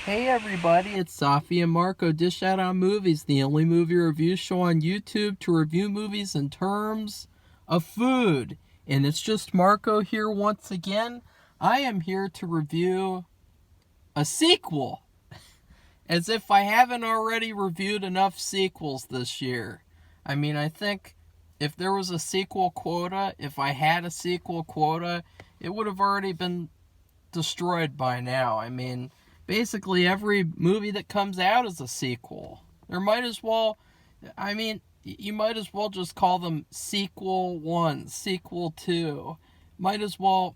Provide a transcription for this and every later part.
Hey everybody, it's Safi and Marco Dish Out on Movies, the only movie review show on YouTube to review movies in terms of food. And it's just Marco here once again. I am here to review a sequel, as if I haven't already reviewed enough sequels this year. I think if there was a sequel quota, if I had a sequel quota, it would have already been destroyed by now. Basically every movie that comes out is a sequel. There might as well, you might as well just call them sequel 1, sequel 2. Might as well,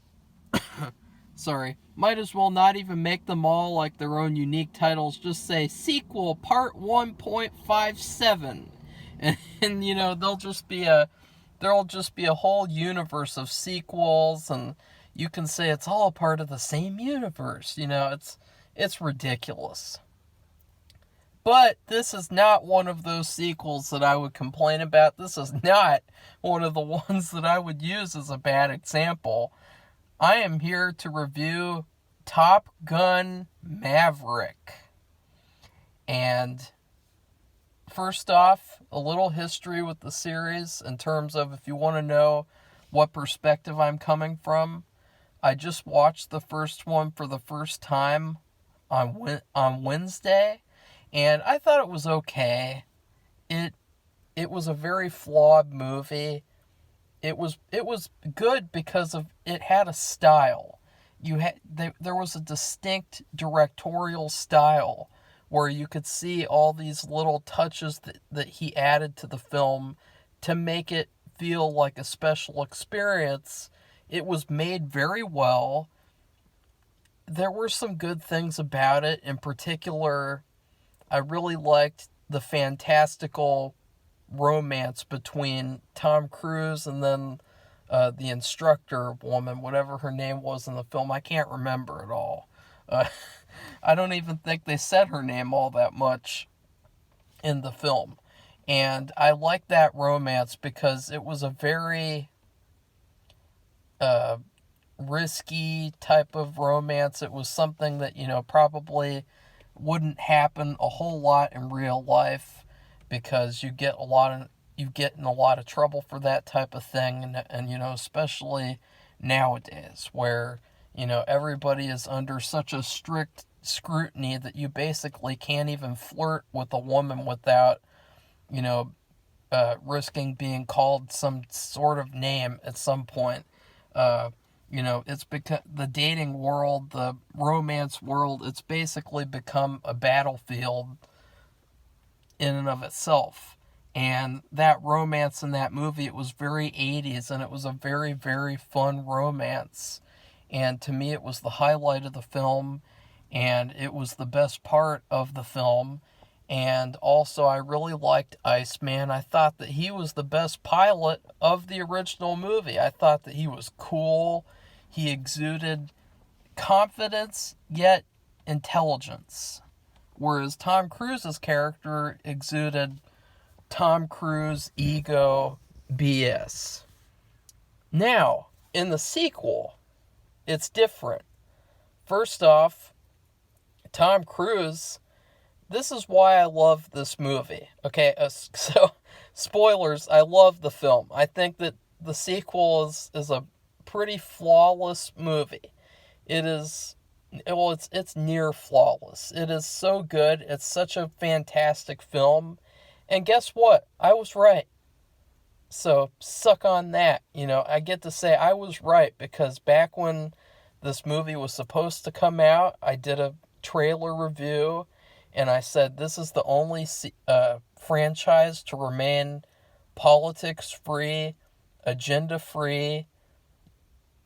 might as well not even make them all like their own unique titles. Just say sequel part 1.57. And there'll just be a whole universe of sequels, and you can say it's all part of the same universe. It's ridiculous. But this is not one of those sequels that I would complain about. This is not one of the ones that I would use as a bad example. I am here to review Top Gun Maverick. And first off, a little history with the series in terms of if you want to know what perspective I'm coming from. I just watched the first one for the first time on Wednesday, and I thought it was okay. It was a very flawed movie. It was good because of it had a style. There was a distinct directorial style where you could see all these little touches that he added to the film to make it feel like a special experience. It was made very well. There were some good things about it. In particular, I really liked the fantastical romance between Tom Cruise and then the instructor woman, whatever her name was in the film. I can't remember at all. I don't even think they said her name all that much in the film. And I liked that romance because it was a very risky type of romance. It was something that, probably wouldn't happen a whole lot in real life because you get in a lot of trouble for that type of thing, and especially nowadays where everybody is under such a strict scrutiny that you basically can't even flirt with a woman without risking being called some sort of name at some point. It's because the dating world, the romance world, it's basically become a battlefield in and of itself. And that romance in that movie, it was very 80s, and it was a very, very fun romance. And to me, it was the highlight of the film, and it was the best part of the film. And also, I really liked Iceman. I thought that he was the best pilot of the original movie. I thought that he was cool. He exuded confidence, yet intelligence. Whereas Tom Cruise's character exuded Tom Cruise ego BS. Now, in the sequel, it's different. First off, Tom Cruise, this is why I love this movie. Okay, so spoilers, I love the film. I think that the sequel is a pretty flawless movie. It's near flawless. It is so good. It's such a fantastic film. And guess what? I was right. So suck on that. I get to say I was right because back when this movie was supposed to come out, I did a trailer review and I said this is the only franchise to remain politics-free, agenda-free.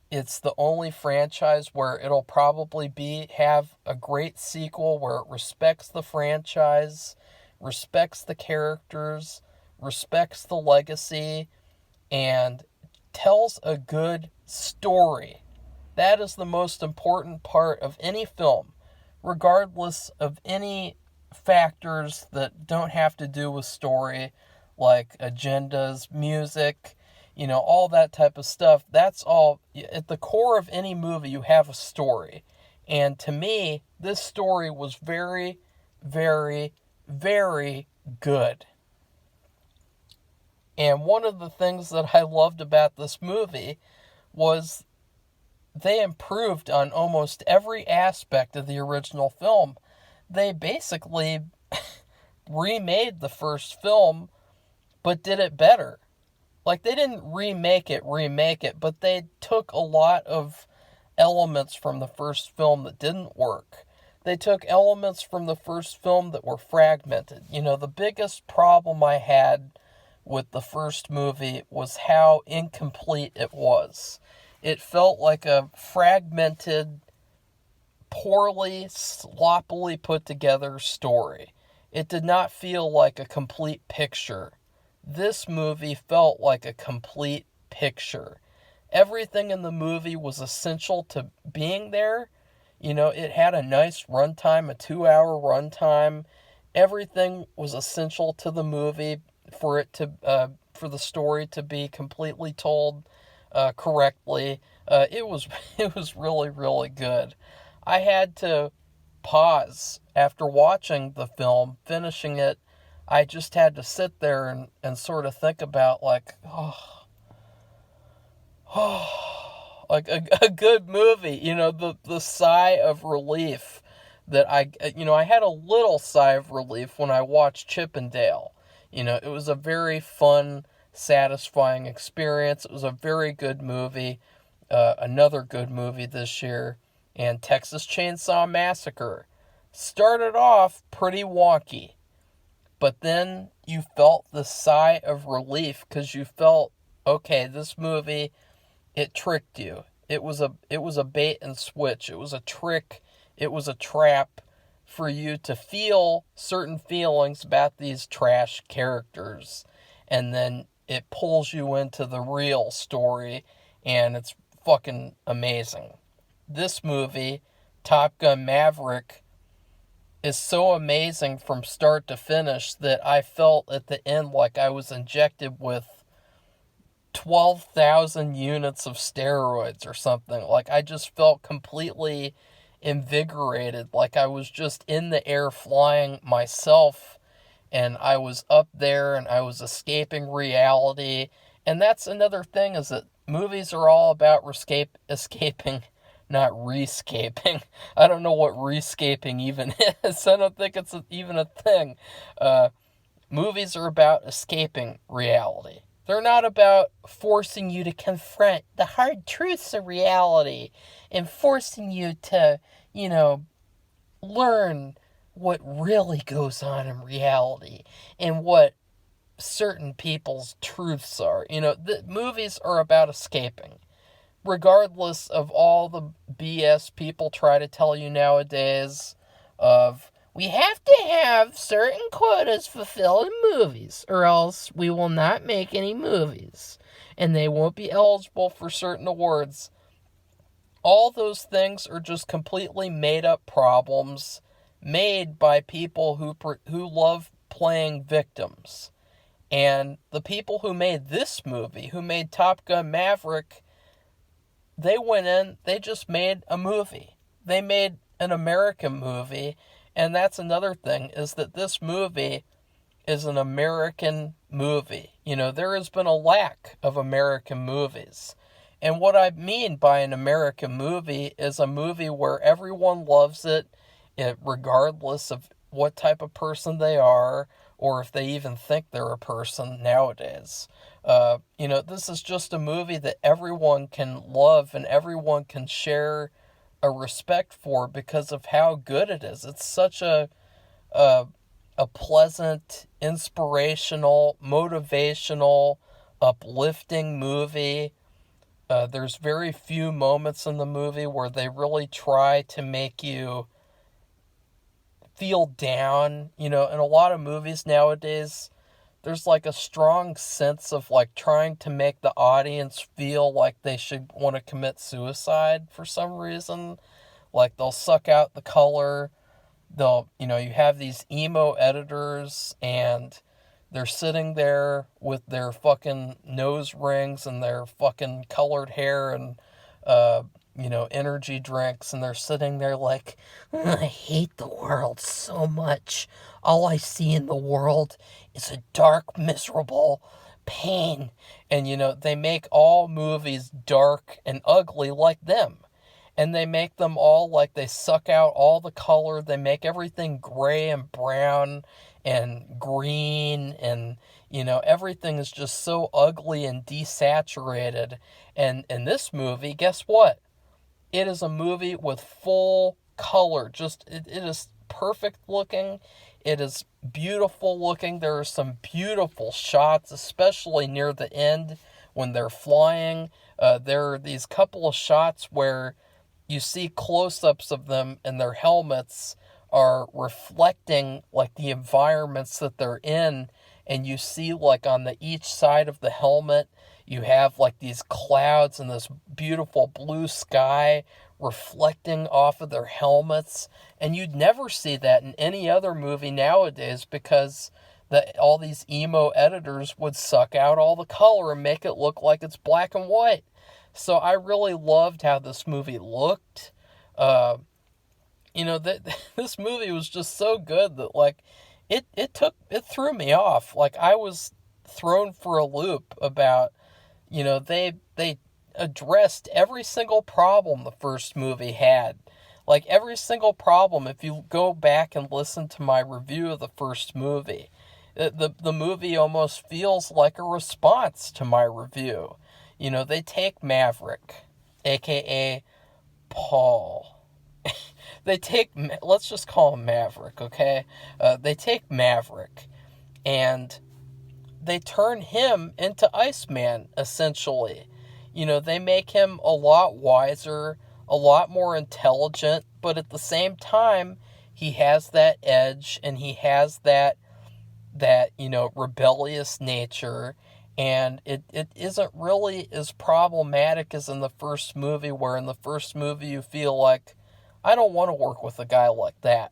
It's the only franchise where it'll probably have a great sequel where it respects the franchise, respects the characters, respects the legacy, and tells a good story. That is the most important part of any film, regardless of any factors that don't have to do with story, like agendas, music, all that type of stuff. That's all. At the core of any movie, you have a story. And to me, this story was very, very, very good. And one of the things that I loved about this movie was they improved on almost every aspect of the original film. They basically remade the first film, but did it better. Like, they didn't remake it, but they took a lot of elements from the first film that didn't work. They took elements from the first film that were fragmented. You know, the biggest problem I had with the first movie was how incomplete it was. It felt like a fragmented, poorly, sloppily put together story. It did not feel like a complete picture. This movie felt like a complete picture. Everything in the movie was essential to being there. You know, it had a nice runtime, a 2-hour runtime. Everything was essential to the movie for it to, for the story to be completely told correctly. It was it was really, really good. I had to pause after watching the film, finishing it. I just had to sit there and sort of think about, like, like a good movie, you know, the sigh of relief that I had a little sigh of relief when I watched Chippendale. You know, it was a very fun, satisfying experience. It was a very good movie. Another good movie this year. And Texas Chainsaw Massacre started off pretty wonky, but then you felt the sigh of relief because you felt, okay, this movie, it tricked you. It was a bait and switch. It was a trick. It was a trap for you to feel certain feelings about these trash characters, and then it pulls you into the real story, and it's fucking amazing. This movie, Top Gun Maverick, is so amazing from start to finish that I felt at the end like I was injected with 12,000 units of steroids or something. Like, I just felt completely invigorated, like I was just in the air flying myself, and I was up there and I was escaping reality. And that's another thing, is that movies are all about escaping, not rescaping. I don't know what rescaping even is. I don't think it's even a thing. Movies are about escaping reality. They're not about forcing you to confront the hard truths of reality and forcing you to, you know, learn what really goes on in reality and what certain people's truths are. You know, the movies are about escaping. Regardless of all the BS people try to tell you nowadays of, we have to have certain quotas fulfilled in movies, or else we will not make any movies, and they won't be eligible for certain awards. All those things are just completely made up problems made by people who love playing victims. And the people who made this movie, who made Top Gun Maverick, they went in, they just made a movie. They made an American movie, and that's another thing, is that this movie is an American movie. You know, there has been a lack of American movies. And what I mean by an American movie is a movie where everyone loves it regardless of what type of person they are, or if they even think they're a person nowadays. You know, this is just a movie that everyone can love and everyone can share a respect for because of how good it is. It's such a pleasant, inspirational, motivational, uplifting movie. There's very few moments in the movie where they really try to make you feel down. You know, in a lot of movies nowadays, there's like a strong sense of like trying to make the audience feel like they should want to commit suicide for some reason. Like, they'll suck out the color. You have these emo editors, and they're sitting there with their fucking nose rings and their fucking colored hair and energy drinks, and they're sitting there like, I hate the world so much. All I see in the world is a dark, miserable pain. And, they make all movies dark and ugly like them. And they make them all like they suck out all the color. They make everything gray and brown and green, and everything is just so ugly and desaturated. And in this movie, guess what? It is a movie with full color. It is perfect looking. It is beautiful looking. There are some beautiful shots, especially near the end when they're flying. There are these couple of shots where you see close-ups of them, and their helmets are reflecting like the environments that they're in, and you see like on each side of the helmet you have like these clouds and this beautiful blue sky reflecting off of their helmets, and you'd never see that in any other movie nowadays, because all these emo editors would suck out all the color and make it look like it's black and white. So I really loved how this movie looked. This movie was just so good that like it threw me off. Like I was thrown for a loop about, they addressed every single problem the first movie had. Like every single problem, if you go back and listen to my review of the first movie, the movie almost feels like a response to my review. They take Maverick, aka Paul. Let's just call him Maverick, okay? They take Maverick, and they turn him into Iceman, essentially. They make him a lot wiser, a lot more intelligent, but at the same time, he has that edge, and he has that rebellious nature. And it isn't really as problematic as in the first movie, where in the first movie you feel like, I don't want to work with a guy like that.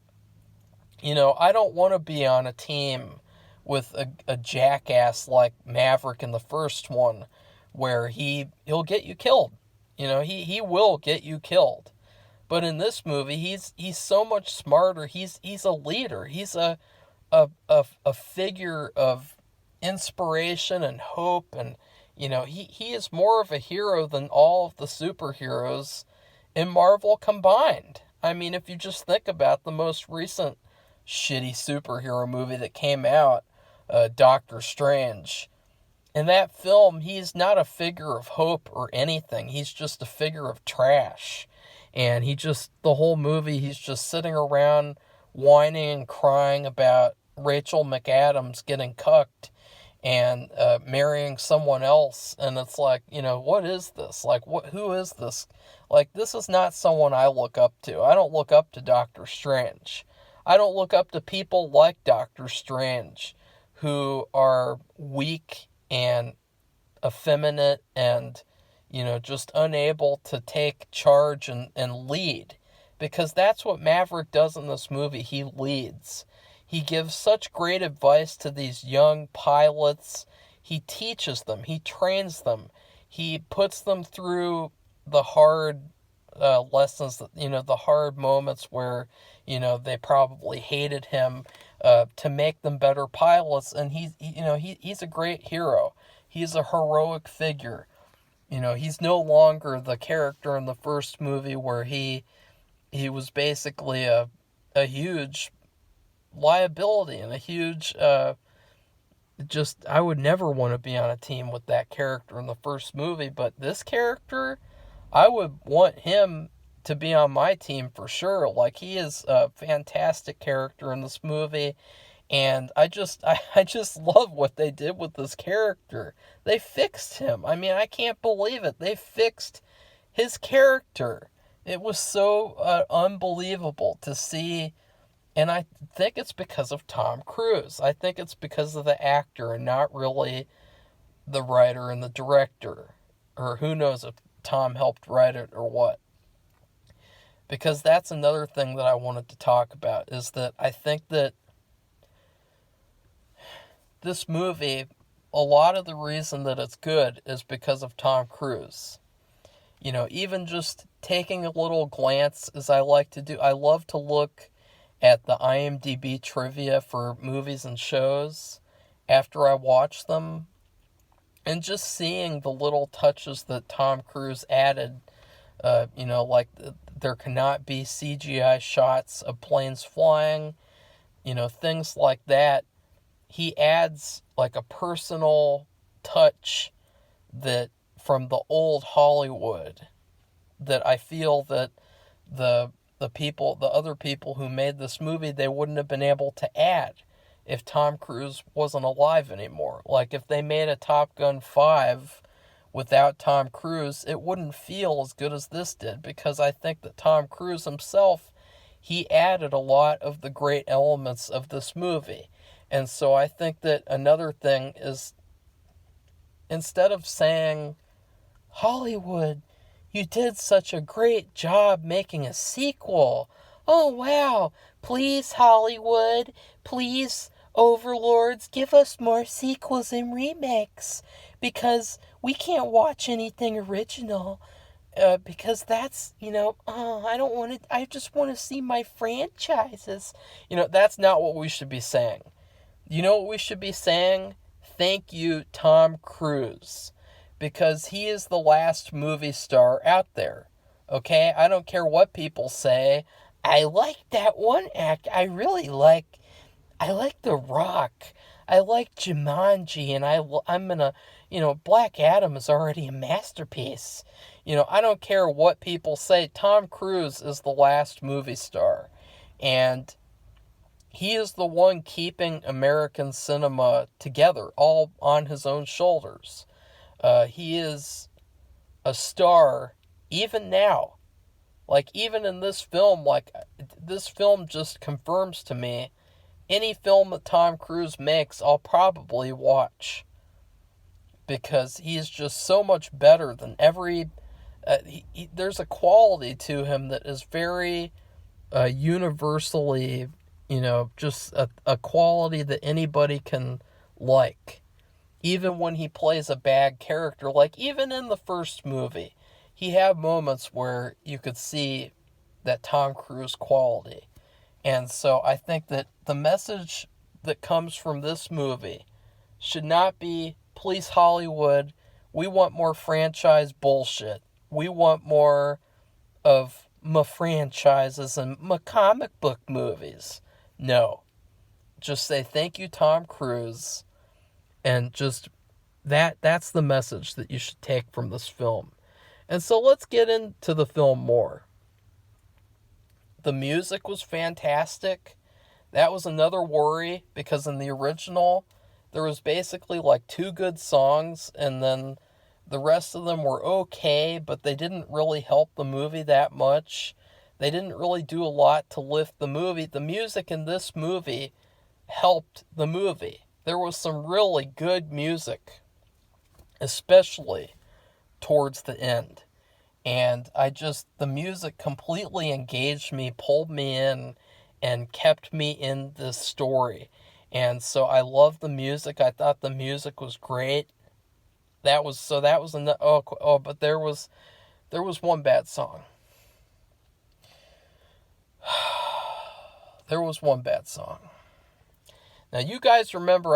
I don't want to be on a team with a jackass like Maverick in the first one, where he'll get you killed. He will get you killed. But in this movie, he's so much smarter. He's a leader. He's a figure of inspiration and hope, and he is more of a hero than all of the superheroes in Marvel combined. I mean, if you just think about the most recent shitty superhero movie that came out, Doctor Strange. In that film, he's not a figure of hope or anything. He's just a figure of trash. And the whole movie, he's just sitting around whining and crying about Rachel McAdams getting cucked and marrying someone else. And it's like, what is this? Like, who is this? Like, this is not someone I look up to. I don't look up to Doctor Strange. I don't look up to people like Doctor Strange, who are weak and effeminate and, just unable to take charge and lead. Because that's what Maverick does in this movie. He leads. He gives such great advice to these young pilots. He teaches them. He trains them. He puts them through the hard lessons, the hard moments where, they probably hated him, to make them better pilots. And he's a great hero. He's a heroic figure. He's no longer the character in the first movie where he was basically a huge liability and a huge I would never want to be on a team with that character in the first movie. But this character, I would want him to be on my team for sure. Like, he is a fantastic character in this movie, and I just love what they did with this character. They fixed him. I mean, I can't believe it. They fixed his character. It was so unbelievable to see. And I think it's because of Tom Cruise. I think it's because of the actor and not really the writer and the director. Or who knows if Tom helped write it or what. Because that's another thing that I wanted to talk about, is that I think that this movie, a lot of the reason that it's good is because of Tom Cruise. Even just taking a little glance, as I like to do. I love to look at the IMDb trivia for movies and shows after I watch them, and just seeing the little touches that Tom Cruise added. Like there cannot be CGI shots of planes flying, things like that. He adds like a personal touch that from the old Hollywood that I feel that the other people who made this movie, they wouldn't have been able to add if Tom Cruise wasn't alive anymore. Like if they made a Top Gun 5 without Tom Cruise, it wouldn't feel as good as this did, because I think that Tom Cruise himself, he added a lot of the great elements of this movie. And so I think that another thing is, instead of saying, Hollywood, you did such a great job making a sequel. Oh, wow. Please, Hollywood. Please, overlords, give us more sequels and remakes. Because we can't watch anything original. Because that's, I don't want to, I just want to see my franchises. That's not what we should be saying. You know what we should be saying? Thank you, Tom Cruise. Because he is the last movie star out there. Okay? I don't care what people say. I like that one act. I like The Rock. I like Jumanji. And I'm gonna, Black Adam is already a masterpiece. I don't care what people say. Tom Cruise is the last movie star. And he is the one keeping American cinema together, all on his own shoulders. He is a star even now. Like, even in this film, this film just confirms to me, any film that Tom Cruise makes, I'll probably watch. Because he's just so much better than every... there's a quality to him that is very universally, just a quality that anybody can like. Even when he plays a bad character, like even in the first movie, he had moments where you could see that Tom Cruise quality. And so I think that the message that comes from this movie should not be, please Hollywood, we want more franchise bullshit. We want more of my franchises and my comic book movies. No. Just say thank you, Tom Cruise. And just that's the message that you should take from this film. And so let's get into the film more. The music was fantastic. That was another worry, because in the original, there was basically like 2 good songs, and then the rest of them were okay, but they didn't really help the movie that much. They didn't really do a lot to lift the movie. The music in this movie helped the movie. There was some really good music, especially towards the end. And the music completely engaged me, pulled me in, and kept me in this story. And so I loved the music. I thought the music was great. But there was one bad song. There was one bad song. Now, you guys remember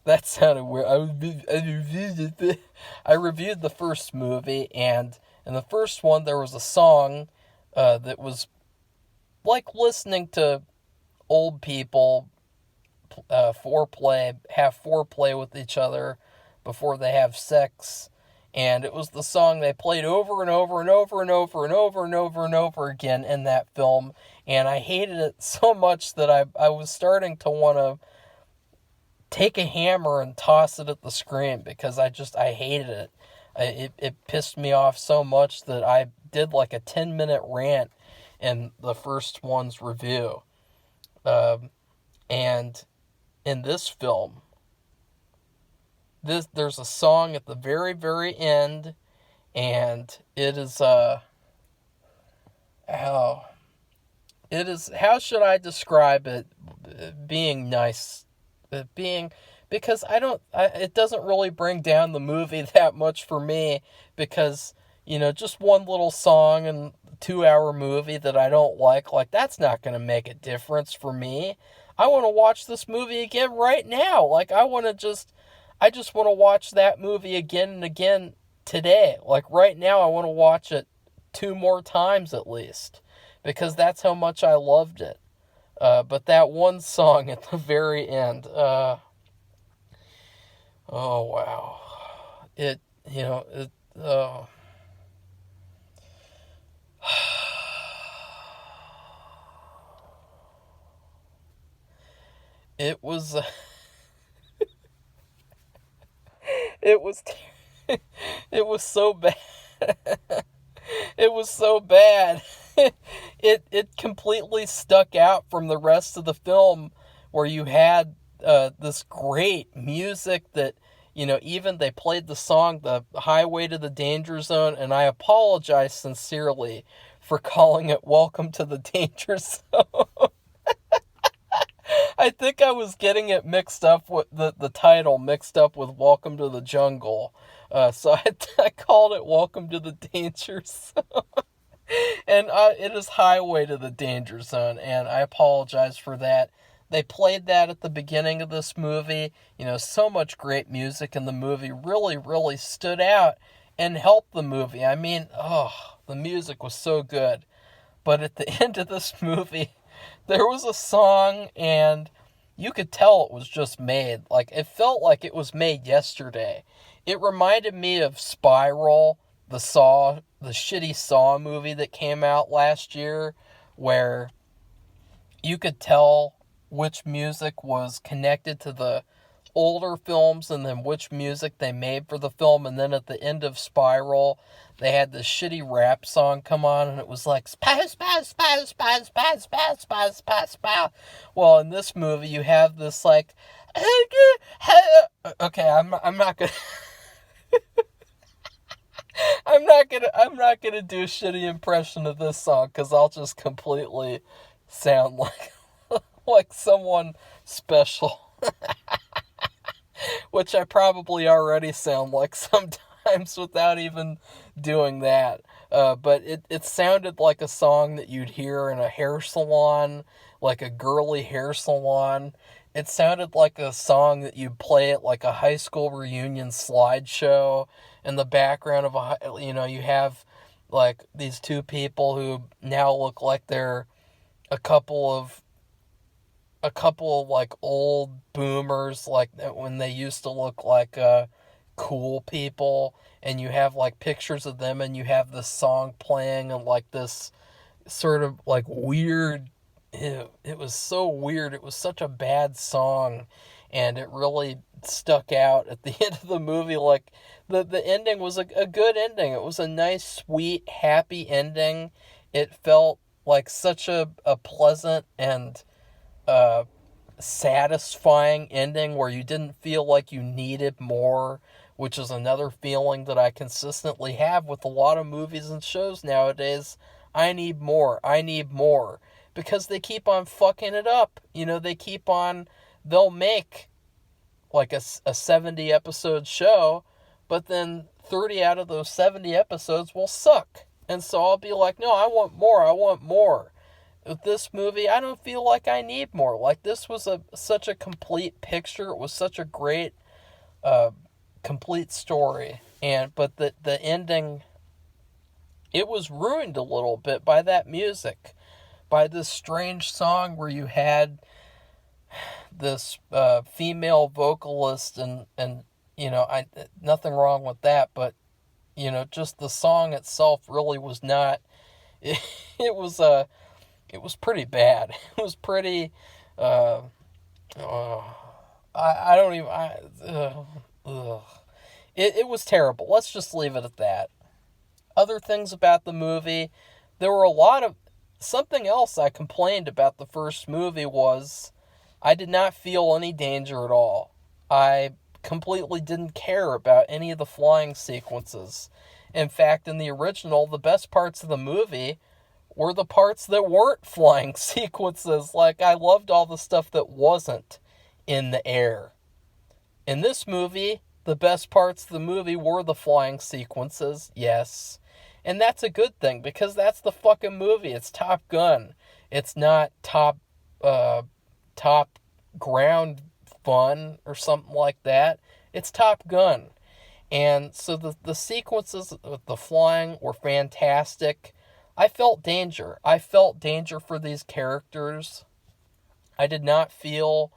that sounded weird. I reviewed the first movie, and in the first one, there was a song that was like listening to old people have foreplay with each other before they have sex. And it was the song they played over and over and over and over and over and over and over again in that film. And I hated it so much that I was starting to want to take a hammer and toss it at the screen, because I hated it. It pissed me off so much that I did like a 10-minute rant in the first one's review. And in this film, there's a song at the very, very end, and it is how should I describe it? Being nice, because it doesn't really bring down the movie that much for me, because just one little song in a 2-hour movie that I don't like that's not going to make a difference for me. I want to watch this movie again right now. Like, I just want to watch that movie again and again today. Like, right now, I want to watch it 2 more times at least, because that's how much I loved it. But that one song at the very end, oh wow. It, you know, it, it was, it was, it was so bad. It was so bad. It completely stuck out from the rest of the film, where you had this great music that, even they played the song The Highway to the Danger Zone, and I apologize sincerely for calling it Welcome to the Danger Zone. I think I was getting it mixed up with the title mixed up with Welcome to the Jungle. So I called it Welcome to the Danger Zone. And it is Highway to the Danger Zone, and I apologize for that. They played that at the beginning of this movie. So much great music in the movie really, really stood out and helped the movie. I mean, the music was so good. But at the end of this movie, there was a song, and you could tell it was just made. Like, it felt like it was made yesterday. It reminded me of Spiral, the shitty Saw movie that came out last year, where you could tell which music was connected to the older films and then which music they made for the film. And then at the end of Spiral, they had this shitty rap song come on, and it was like, spow, spow, spow, spow, spow, spow, spow, spow, spow. Well, in this movie, you have this, like, okay, I'm not gonna I'm not gonna do a shitty impression of this song, because I'll just completely sound like someone special. Which I probably already sound like sometimes without even doing that. But it sounded like a song that you'd hear in a hair salon, like a girly hair salon. It sounded like a song that you'd play at like a high school reunion slideshow. In the background of you have like these two people who now look like they're a couple of like old boomers, like when they used to look like cool people, and you have like pictures of them, and you have this song playing, and like this sort of like weird, it was so weird. It was such a bad song, and it really stuck out at the end of the movie. Like, the ending was a good ending. It was a nice, sweet, happy ending. It felt like such a pleasant and satisfying ending, where you didn't feel like you needed more, which is another feeling that I consistently have with a lot of movies and shows nowadays. I need more. Because they keep on fucking it up. They'll make like a 70 episode show, but then 30 out of those 70 episodes will suck. And so I'll be like, no, I want more. With this movie, I don't feel like I need more. Like, this was such a complete picture. It was such a great, complete story. But the ending, it was ruined a little bit by that music, by this strange song where you had this female vocalist, and nothing wrong with that, but just the song itself really was not. It was pretty bad. It was pretty. I don't even. It was terrible. Let's just leave it at that. Other things about the movie, there were a lot of. Something else I complained about the first movie was I did not feel any danger at all. I completely didn't care about any of the flying sequences. In fact, in the original, the best parts of the movie were the parts that weren't flying sequences. Like, I loved all the stuff that wasn't in the air. In this movie, the best parts of the movie were the flying sequences, yes. And that's a good thing, because that's the fucking movie. It's Top Gun. It's not top ground fun or something like that. It's Top Gun. And so the sequences with the flying were fantastic. I felt danger. I felt danger for these characters. I did not feel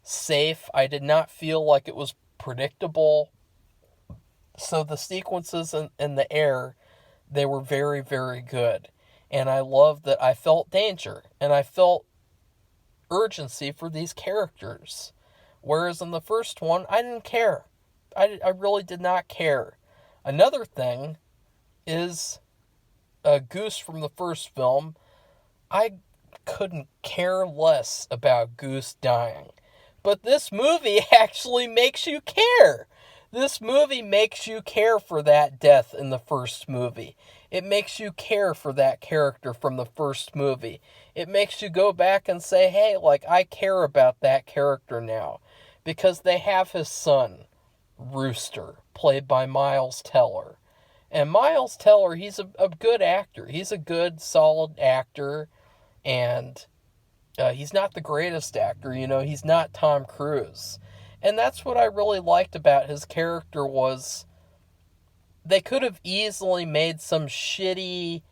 safe. I did not feel like it was predictable. So the sequences in the air, they were very, very good. And I loved that I felt danger. And I felt urgency for these characters. Whereas in the first one, I didn't care. I really did not care. Another thing is Goose from the first film. I couldn't care less about Goose dying. But this movie actually makes you care. This movie makes you care for that death in the first movie. It makes you care for that character from the first movie. It makes you go back and say, hey, like, I care about that character now. Because they have his son, Rooster, played by Miles Teller. And Miles Teller, he's a good actor. He's a good, solid actor. And he's not the greatest actor, he's not Tom Cruise. And that's what I really liked about his character was they could have easily made some shitty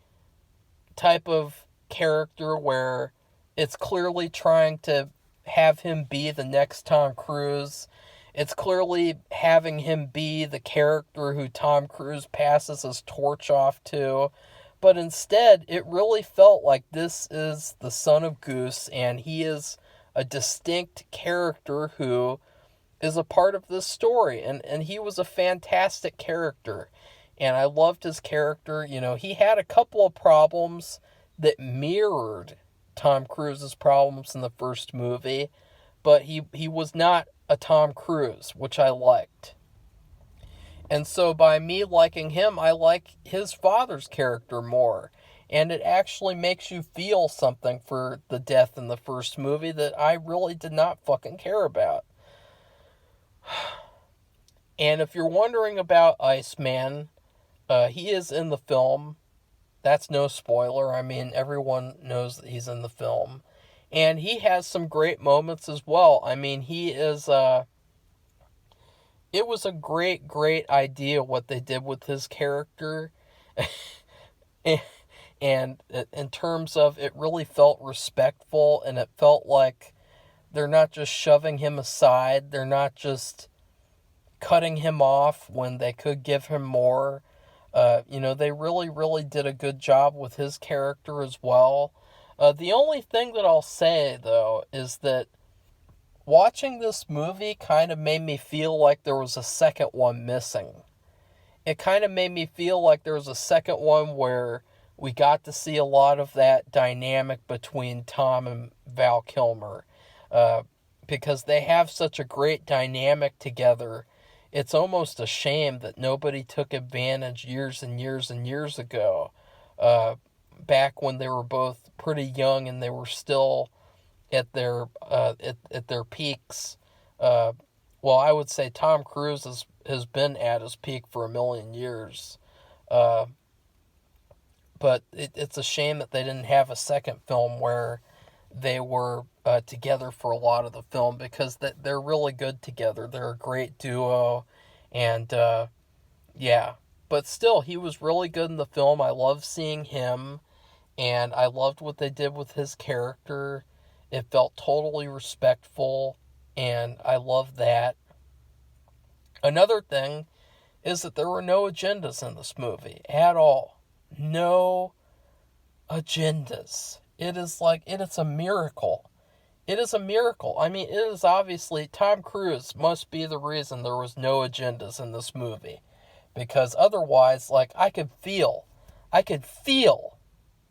type of character where it's clearly trying to have him be the next Tom Cruise. It's clearly having him be the character who Tom Cruise passes his torch off to. But instead, it really felt like this is the son of Goose, and he is a distinct character who is a part of this story. And he was a fantastic character. And I loved his character. He had a couple of problems that mirrored Tom Cruise's problems in the first movie. But he was not a Tom Cruise, which I liked. And so by me liking him, I like his father's character more. And it actually makes you feel something for the death in the first movie that I really did not fucking care about. And if you're wondering about Iceman, he is in the film. That's no spoiler. I mean, everyone knows that he's in the film. And he has some great moments as well. I mean, he is... It was a great, great idea what they did with his character. And in terms of it really felt respectful, and it felt like they're not just shoving him aside. They're not just cutting him off when they could give him more. They really, really did a good job with his character as well. The only thing that I'll say, though, is that watching this movie kind of made me feel like there was a second one missing. It kind of made me feel like there was a second one where we got to see a lot of that dynamic between Tom and Val Kilmer. Because they have such a great dynamic together. It's almost a shame that nobody took advantage years and years and years ago. Back when they were both pretty young and they were still at their peaks. I would say Tom Cruise has been at his peak for a million years. But it's a shame that they didn't have a second film where they were together for a lot of the film, because they're really good together. They're a great duo. And yeah. But still, he was really good in the film. I love seeing him. And I loved what they did with his character. It felt totally respectful, and I love that. Another thing is that there were no agendas in this movie at all. No agendas. It's a miracle. It is a miracle. I mean, it is obviously, Tom Cruise must be the reason there was no agendas in this movie. Because otherwise, I could feel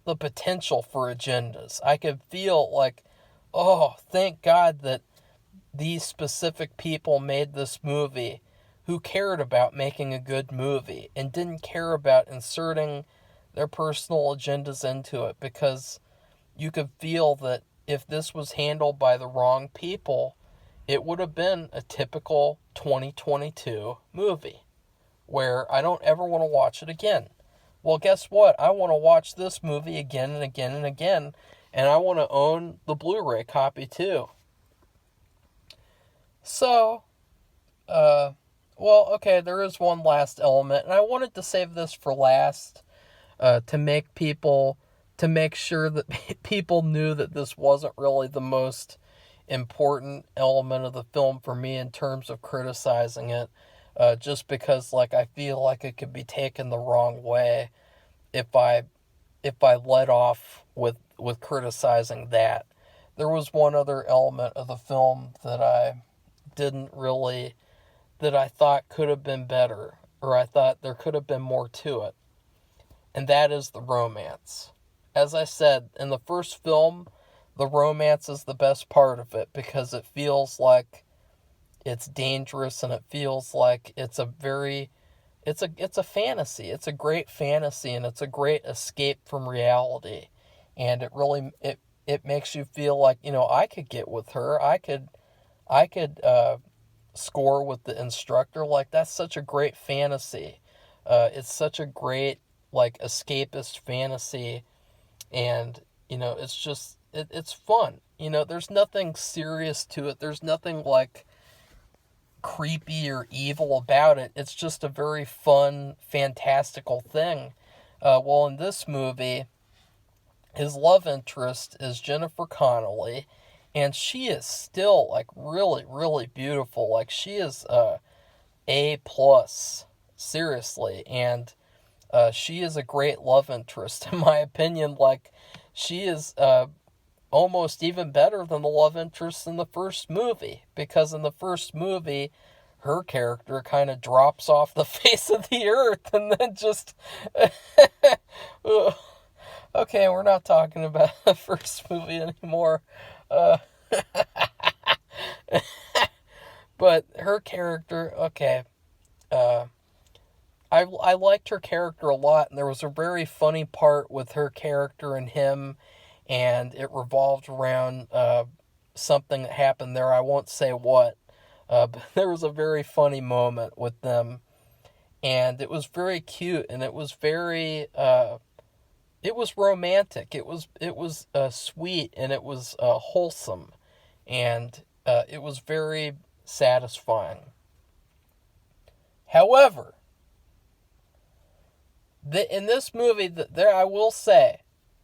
the potential for agendas. I could feel oh, thank God that these specific people made this movie who cared about making a good movie and didn't care about inserting their personal agendas into it, because you could feel that if this was handled by the wrong people, it would have been a typical 2022 movie where I don't ever want to watch it again. Well, guess what? I want to watch this movie again and again and again, and I want to own the Blu-ray copy too. So, uh, well, okay, there is one last element, and I wanted to save this for last, to make sure that people knew that this wasn't really the most important element of the film for me in terms of criticizing it, just because, like, I feel like it could be taken the wrong way if I let off with criticizing that. There was one other element of the film that I didn't really that I thought could have been better, or I thought there could have been more to it, and that is the romance. As I said, in the first film, the romance is the best part of it because it feels like it's dangerous, and it feels like it's a fantasy. It's a great fantasy, and it's a great escape from reality. And it makes you feel like, I could get with her. I could score with the instructor. Like, that's such a great fantasy. It's such a great, like, escapist fantasy, and it's just it's fun. There's nothing serious to it. There's nothing like creepy or evil about it. It's just a very fun, fantastical thing. Well, in this movie, his love interest is Jennifer Connelly, and she is still, like, really, really beautiful. Like, she is A plus, seriously, and she is a great love interest, in my opinion. Like, she is almost even better than the love interest in the first movie, because in the first movie, her character kind of drops off the face of the earth, and then just okay, we're not talking about the first movie anymore. But her character, okay, I liked her character a lot, and there was a very funny part with her character and him, and it revolved around something that happened there. I won't say what, but there was a very funny moment with them, and it was very cute, and it was very it was romantic. It was sweet, and it was wholesome, and it was very satisfying. However, in this movie, there, I will say,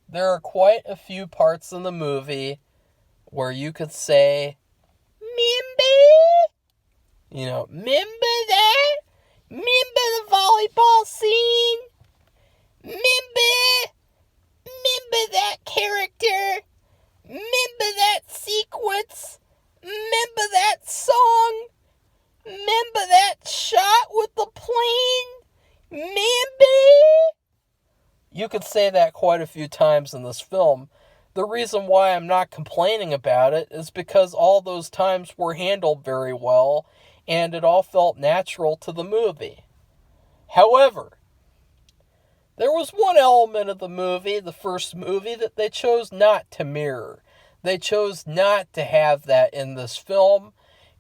there are quite a few parts in the movie where you could say, remember that? Remember the volleyball scene? Remember that character? Remember that sequence? Remember that song? Remember that shot with the plane? Remember? You could say that quite a few times in this film. The reason why I'm not complaining about it is because all those times were handled very well, and it all felt natural to the movie. However, there was one element of the movie, the first movie, that they chose not to mirror. They chose not to have that in this film,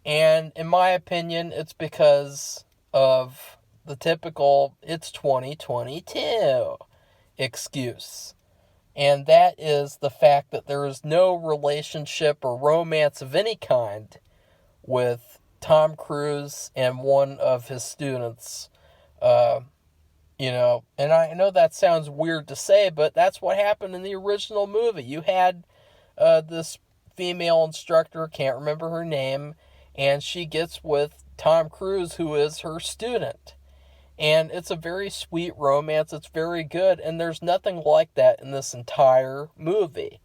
and in my opinion, it's because of the typical "it's 2022" excuse. And that is the fact that there is no relationship or romance of any kind with Tom Cruise and one of his students. And I know that sounds weird to say, but that's what happened in the original movie. You had this female instructor, can't remember her name, and she gets with Tom Cruise, who is her student. And it's a very sweet romance. It's very good. And there's nothing like that in this entire movie.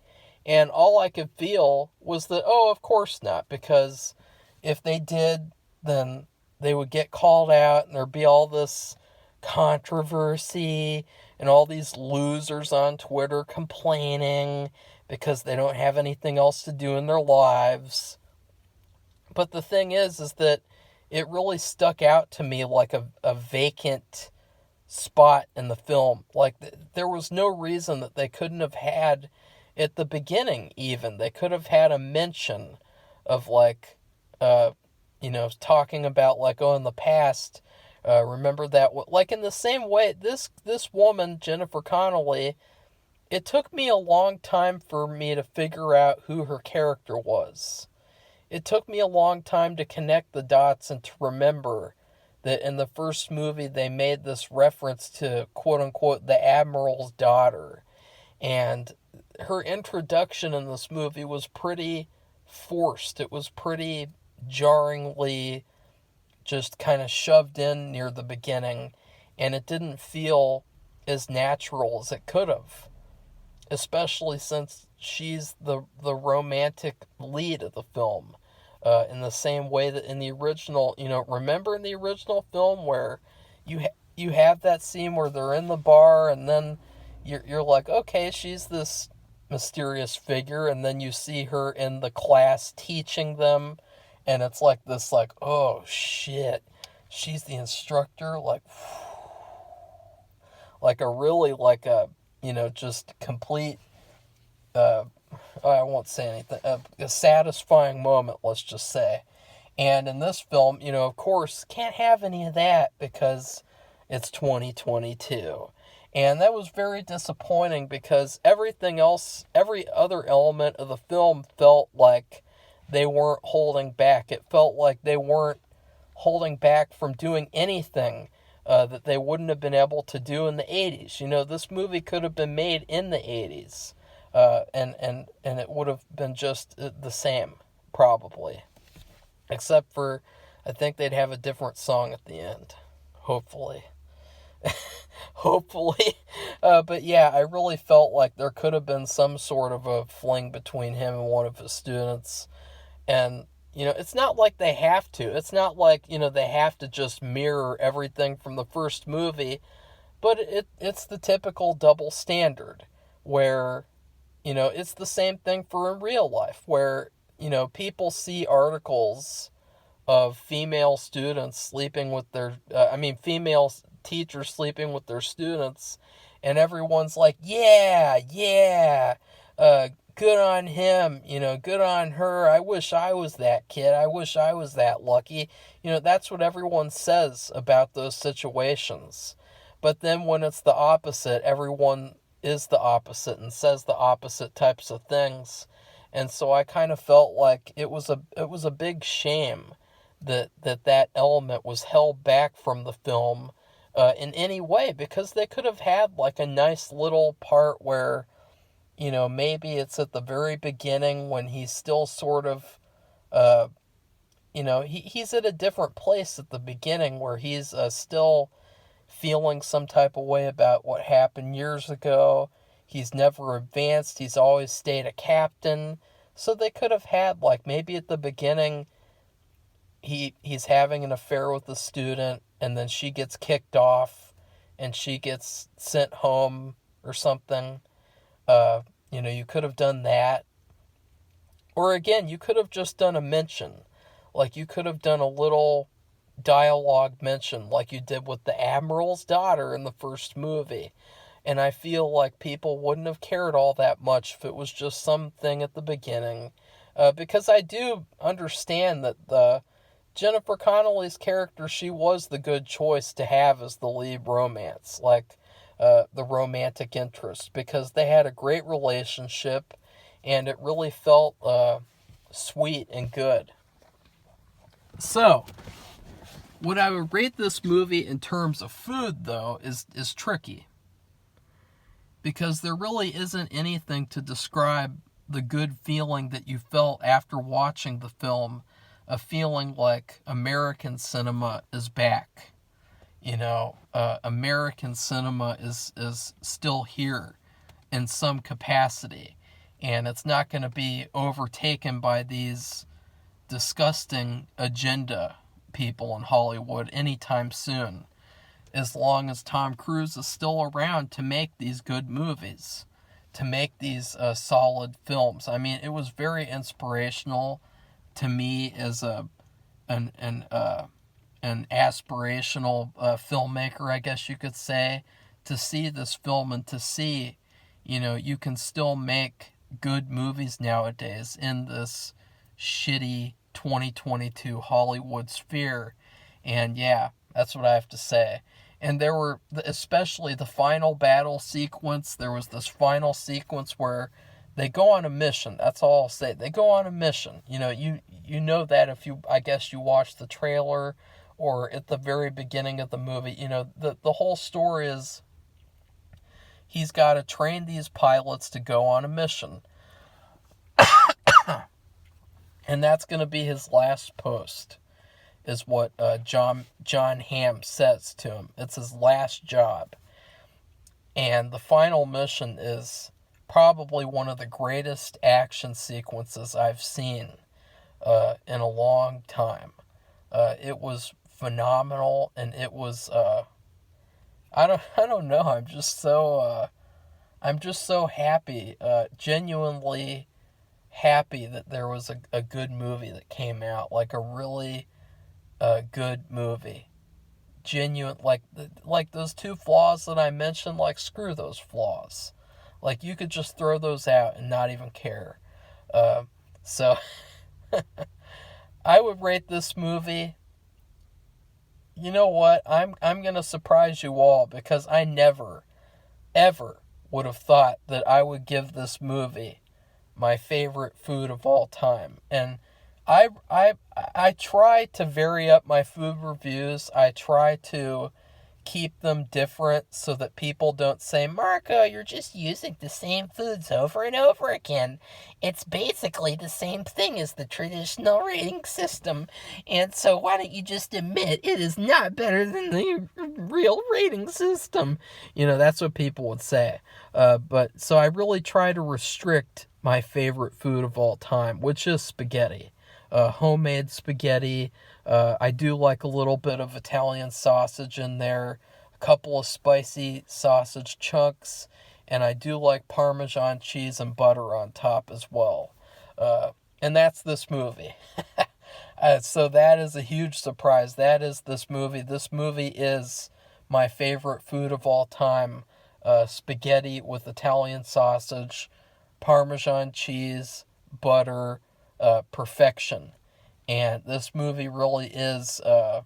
And all I could feel was that, oh, of course not. Because if they did, then they would get called out, and there'd be all this controversy and all these losers on Twitter complaining because they don't have anything else to do in their lives. But the thing is that it really stuck out to me like a vacant spot in the film. Like, there was no reason that they couldn't have had, at the beginning even, they could have had a mention of, like, talking about, like, oh, in the past, Remember that, like in the same way, this woman, Jennifer Connelly, it took me a long time for me to figure out who her character was. It took me a long time to connect the dots and to remember that in the first movie they made this reference to, quote unquote, the Admiral's daughter. And her introduction in this movie was pretty forced. It was pretty jarringly just kind of shoved in near the beginning, and it didn't feel as natural as it could have, especially since she's the romantic lead of the film. In the same way that in the original, remember in the original film where you have that scene where they're in the bar, and then you're like, okay, she's this mysterious figure, and then you see her in the class teaching them, and it's like this, like, oh shit, she's the instructor, like a really, like a, just complete, I won't say anything, a satisfying moment, let's just say. And in this film, of course, can't have any of that because it's 2022. And that was very disappointing because everything else, every other element of the film felt like they weren't holding back. It felt like they weren't holding back from doing anything that they wouldn't have been able to do in the 80s. This movie could have been made in the 80s. And it would have been just the same, probably. Except for, I think they'd have a different song at the end. Hopefully. Hopefully. But yeah, I really felt like there could have been some sort of a fling between him and one of his students. And, it's not like they have to. It's not like, they have to just mirror everything from the first movie. But it's the typical double standard where, it's the same thing for in real life where, people see articles of female students sleeping with their, female teachers sleeping with their students, and everyone's like, yeah, good on him, good on her, I wish I was that kid, I wish I was that lucky. That's what everyone says about those situations. But then when it's the opposite, everyone is the opposite and says the opposite types of things. And so I kind of felt like it was a big shame that element was held back from the film in any way, because they could have had like a nice little part where, maybe it's at the very beginning when he's still sort of, he's at a different place at the beginning where he's still feeling some type of way about what happened years ago. He's never advanced. He's always stayed a captain. So they could have had, like, maybe at the beginning he's having an affair with a student, and then she gets kicked off and she gets sent home or something. You could have done that. Or again, you could have just done a mention. Like, you could have done a little dialogue mention like you did with the Admiral's daughter in the first movie. And I feel like people wouldn't have cared all that much if it was just something at the beginning. Because I do understand that the Jennifer Connelly's character, she was the good choice to have as the lead romance. Like, the romantic interest. Because they had a great relationship and it really felt sweet and good. So, what I would rate this movie in terms of food, though, is tricky. Because there really isn't anything to describe the good feeling that you felt after watching the film. A feeling like American cinema is back. American cinema is still here in some capacity. And it's not going to be overtaken by these disgusting agenda people in Hollywood anytime soon, as long as Tom Cruise is still around to make these good movies, to make these solid films. I mean, it was very inspirational to me as an aspirational filmmaker, I guess you could say, to see this film and to see, you can still make good movies nowadays in this shitty 2022 Hollywood sphere. And yeah, That's what I have to say. And there were, especially the final battle sequence, there was this final sequence where they go on a mission. That's all I'll say. They go on a mission. You know that if you, I guess you watch the trailer or at the very beginning of the movie. The whole story is he's got to train these pilots to go on a mission. And that's going to be his last post, is what John Hamm says to him. It's his last job. And the final mission is probably one of the greatest action sequences I've seen in a long time. It was phenomenal, and it was I don't know. I'm just so happy, genuinely happy that there was a good movie that came out, like a really good movie. Genuine, like those two flaws that I mentioned, like screw those flaws. Like you could just throw those out and not even care. So I would rate this movie. You know what? I'm gonna surprise you all, because I never, ever would have thought that I would give this movie my favorite food of all time. And I try to vary up my food reviews. I try to keep them different so that people don't say, Marco, you're just using the same foods over and over again. It's basically the same thing as the traditional rating system. And so why don't you just admit it is not better than the real rating system? That's what people would say. But so I really try to restrict my favorite food of all time, which is spaghetti. Homemade spaghetti. I do like a little bit of Italian sausage in there, a couple of spicy sausage chunks, and I do like Parmesan cheese and butter on top as well. And that's this movie. So that is a huge surprise. That is this movie. This movie is my favorite food of all time. Spaghetti with Italian sausage, Parmesan cheese, butter, perfection. And this movie really is, it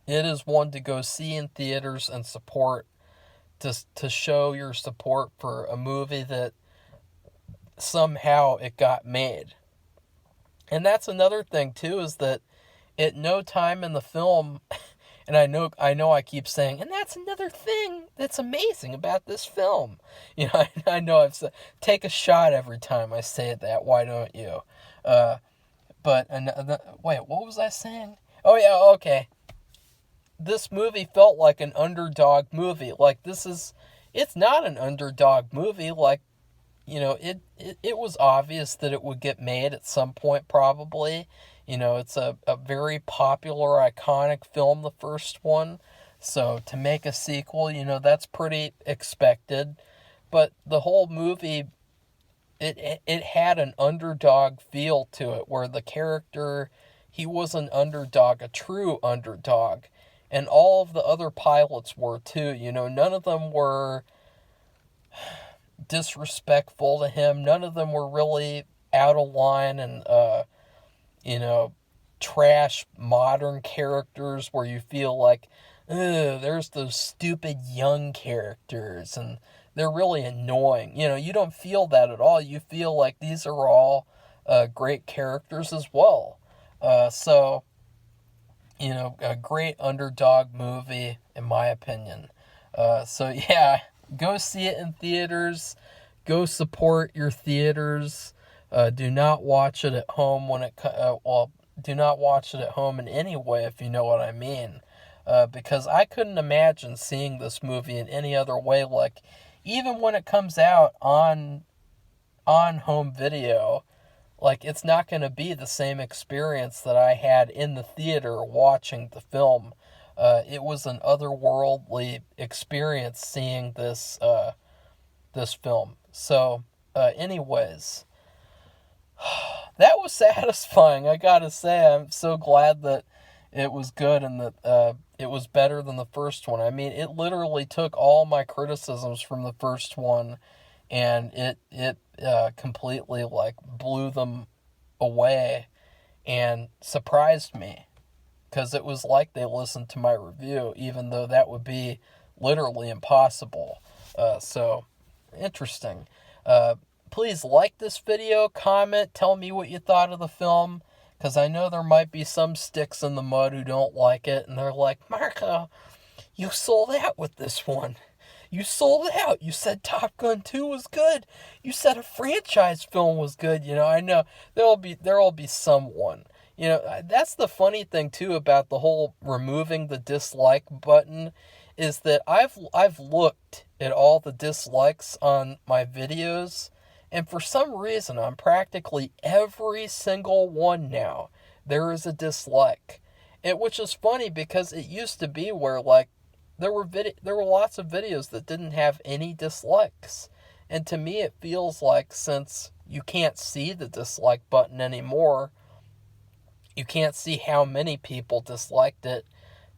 is one to go see in theaters and support, to show your support for a movie that somehow it got made. And that's another thing too, is that at no time in the film, and I know I keep saying, and that's another thing that's amazing about this film. I know I've said, take a shot every time I say that. Why don't you? But wait, what was I saying? Oh yeah, okay. This movie felt like an underdog movie. Like it's not an underdog movie. Like, it was obvious that it would get made at some point, probably. It's a very popular, iconic film, the first one. So to make a sequel, that's pretty expected. But the whole movie, it had an underdog feel to it, where the character, he was an underdog, a true underdog. And all of the other pilots were too. None of them were disrespectful to him. None of them were really out of line and, trash modern characters where you feel like, there's those stupid young characters and they're really annoying. You don't feel that at all. You feel like these are all great characters as well. So, a great underdog movie, in my opinion. So, yeah, go see it in theaters. Go support your theaters. Do not watch it at home do not watch it at home in any way, if you know what I mean. Because I couldn't imagine seeing this movie in any other way. Like, even when it comes out on home video, like, it's not going to be the same experience that I had in the theater watching the film. It was an otherworldly experience seeing this film. So, anyways, that was satisfying, I gotta say. I'm so glad that it was good and that it was better than the first one. I mean, it literally took all my criticisms from the first one and it completely, like, blew them away and surprised me. because it was like they listened to my review, even though that would be literally impossible. So, interesting. Please like this video, comment, tell me what you thought of the film, because I know there might be some sticks in the mud who don't like it, and they're like, Marco, you sold out with this one. You sold out. You said Top Gun 2 was good. You said a franchise film was good. I know there'll be someone. That's the funny thing too about the whole removing the dislike button, is that I've looked at all the dislikes on my videos, and for some reason on practically every single one now there is a dislike. Which is funny because it used to be where like there were lots of videos that didn't have any dislikes. And to me it feels like, since you can't see the dislike button anymore, you can't see how many people disliked it.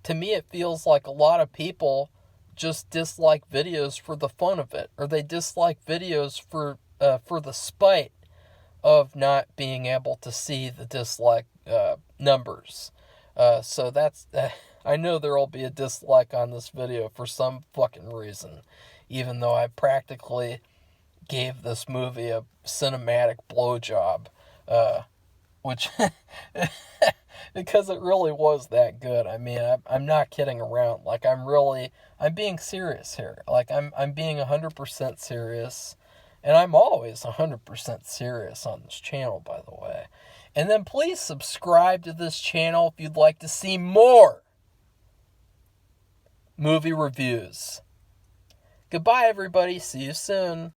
To me it feels like a lot of people just dislike videos for the fun of it, or they dislike videos for the spite of not being able to see the dislike numbers. So that's I know there'll be a dislike on this video for some fucking reason, even though I practically gave this movie a cinematic blowjob, which because it really was that good. I mean, I'm not kidding around. Like, I'm being serious here. Like, I'm being 100% serious, and I'm always 100% serious on this channel, by the way. And then please subscribe to this channel if you'd like to see more movie reviews. Goodbye, everybody. See you soon.